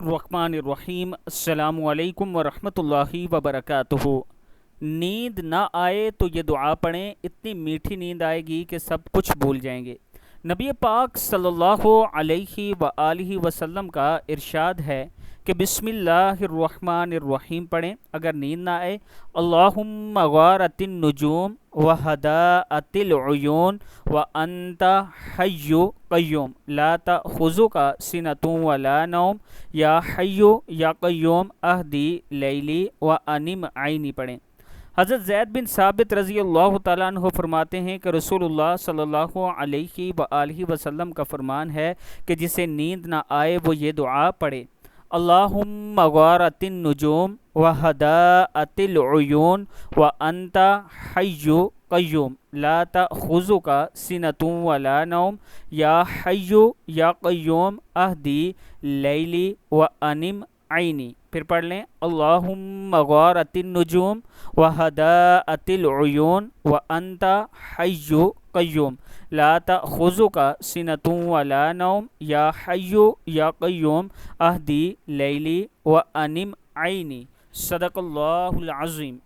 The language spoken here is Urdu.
الرحمن الرحیم السلام علیکم ورحمۃ اللہ وبرکاتہ۔ نیند نہ آئے تو یہ دعا پڑھیں، اتنی میٹھی نیند آئے گی کہ سب کچھ بھول جائیں گے۔ نبی پاک صلی اللہ علیہ وآلہ وسلم کا ارشاد ہے کہ بسم اللہ الرحمن الرحیم پڑھیں اگر نیند نہ آئے۔ اللہم غارت النجوم وہداءت العیون وانت حی قیوم لا تأخذک سنۃ ولا نوم یا حی یا قیوم اہدی لیلی وانم عینی پڑھیں۔ حضرت زید بن ثابت رضی اللہ تعالیٰ عنہ فرماتے ہیں کہ رسول اللہ صلی اللہ علیہ وآلہ وسلم کا فرمان ہے کہ جسے نیند نہ آئے وہ یہ دعا پڑھے: اللہم غارت النجوم وہداءت العیون وانت حی قیوم لا تأخذک سنۃ ولا نوم یا حی یا قیوم اہدی لیلی وانم عینی۔ پھر پڑھ لیں: اللہم غارت النجوم وہداءت العیون وانت حی قیوم لا تأخذک سنۃ ولا نوم یا حی یا قیوم اہدی لیلی وانم عینی۔ صدق اللہ العظیم۔